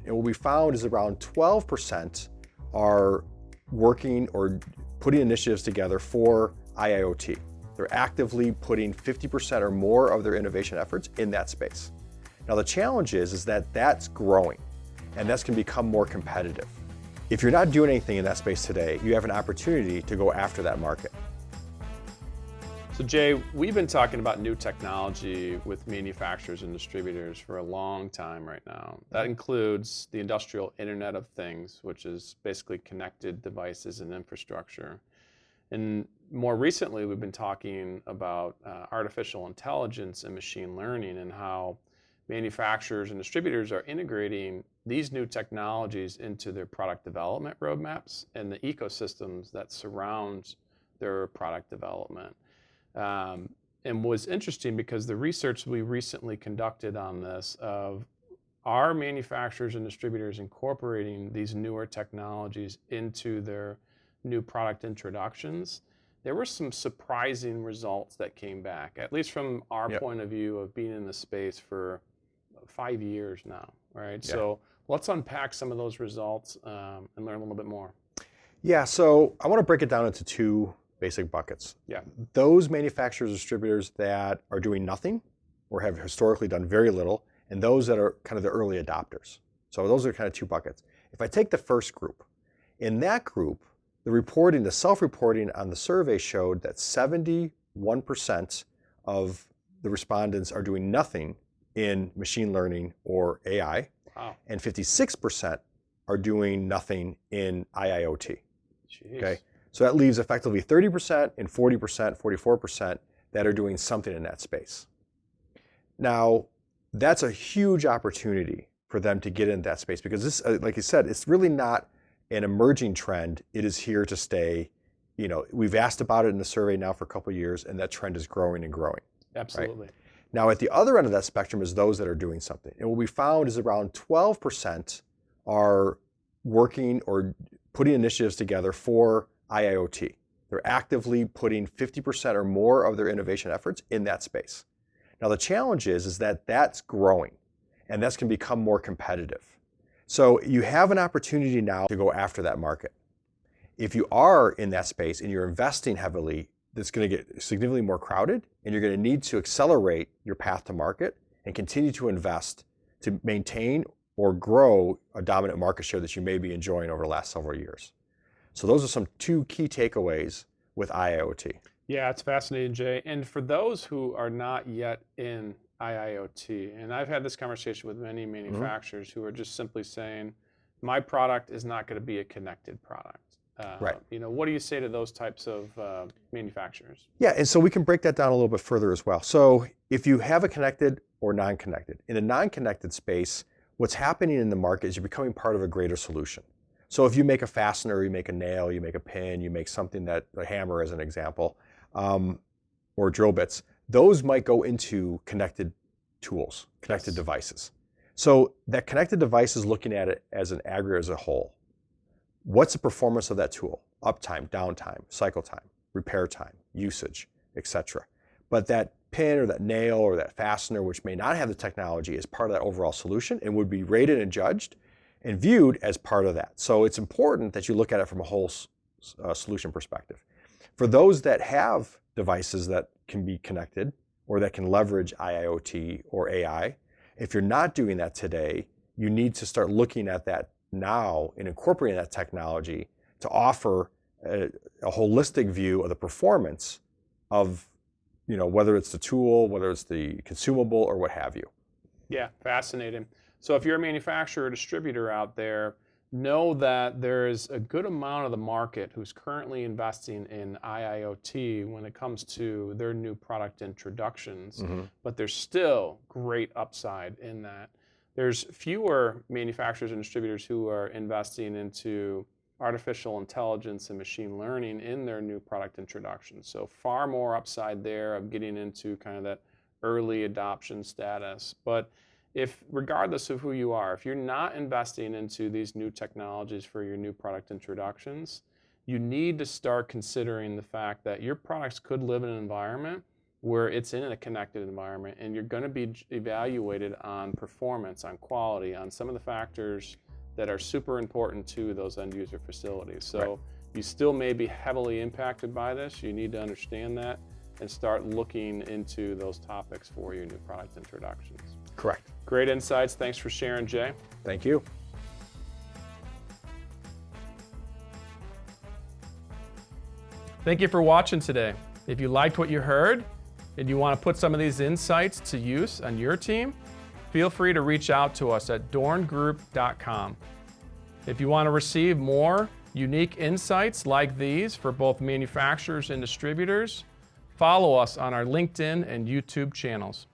And what we found is around 12% are working or putting initiatives together for IIoT. They're actively putting 50% or more of their innovation efforts in that space. Now the challenge is that that's growing and that's going to become more competitive. If you're not doing anything in that space today, you have an opportunity to go after that market. So Jay, we've been talking about new technology with manufacturers and distributors for a long time right now. That includes the industrial Internet of Things, which is basically connected devices and infrastructure. And more recently, we've been talking about artificial intelligence and machine learning and how manufacturers and distributors are integrating these new technologies into their product development roadmaps and the ecosystems that surround their product development. And was interesting because the research we recently conducted on this of are manufacturers and distributors incorporating these newer technologies into their new product introductions, there were some surprising results that came back, at least from our point of view of being in the space for 5 years now, right? So let's unpack some of those results and learn a little bit more. Yeah, so I want to break it down into two basic buckets. Yeah. Those manufacturers, distributors that are doing nothing or have historically done very little, and those that are kind of the early adopters. So those are kind of two buckets. If I take the first group, in that group, the self-reporting on the survey showed that 71% of the respondents are doing nothing in machine learning or AI, and 56% are doing nothing in IIoT. Jeez. Okay, so that leaves effectively 30% and 40%, 44% that are doing something in that space. Now, that's a huge opportunity for them to get in that space because this, like you said, it's really not an emerging trend. It is here to stay. You know, we've asked about it in the survey now for a couple of years, and that trend is growing and growing. Absolutely. Right? Now, at the other end of that spectrum is those that are doing something. And what we found is around 12% are working or putting initiatives together for IIoT. They're actively putting 50% or more of their innovation efforts in that space. Now, the challenge is that that's growing, and that's going to become more competitive. So you have an opportunity now to go after that market. If you are in that space and you're investing heavily, that's going to get significantly more crowded, and you're going to need to accelerate your path to market and continue to invest to maintain or grow a dominant market share that you may be enjoying over the last several years. So those are some two key takeaways with IIoT. Yeah, it's fascinating, Jay. And for those who are not yet in IIoT, and I've had this conversation with many manufacturers who are just simply saying, my product is not going to be a connected product. Right. You know, what do you say to those types of manufacturers? Yeah, and so we can break that down a little bit further as well. So if you have a connected or non-connected, in the non-connected space, what's happening in the market is you're becoming part of a greater solution. So if you make a fastener, you make a nail, you make a pin, you make something that, a hammer as an example, or drill bits, those might go into connected tools, connected devices. So that connected device is looking at it as an aggregate as a whole. What's the performance of that tool? Uptime, downtime, cycle time, repair time, usage, etc. But that pin or that nail or that fastener, which may not have the technology, is part of that overall solution and would be rated and judged and viewed as part of that. So it's important that you look at it from a whole solution perspective. For those that have devices that can be connected or that can leverage IIoT or AI, if you're not doing that today, you need to start looking at that now and incorporating that technology to offer a holistic view of the performance of, you know, whether it's the tool, whether it's the consumable, or what have you. Yeah, fascinating. So if you're a manufacturer or distributor out there, know that there is a good amount of the market who's currently investing in IIoT when it comes to their new product introductions, but there's still great upside in that. There's fewer manufacturers and distributors who are investing into artificial intelligence and machine learning in their new product introductions. So far more upside there of getting into kind of that early adoption status. But if, regardless of who you are, if you're not investing into these new technologies for your new product introductions, you need to start considering the fact that your products could live in an environment where it's in a connected environment, and you're going to be evaluated on performance, on quality, on some of the factors that are super important to those end user facilities. So you still may be heavily impacted by this. You need to understand that and start looking into those topics for your new product introductions. Correct. Great insights. Thanks for sharing, Jay. Thank you. Thank you for watching today. If you liked what you heard and you want to put some of these insights to use on your team, feel free to reach out to us at dorngroup.com. If you want to receive more unique insights like these for both manufacturers and distributors, follow us on our LinkedIn and YouTube channels.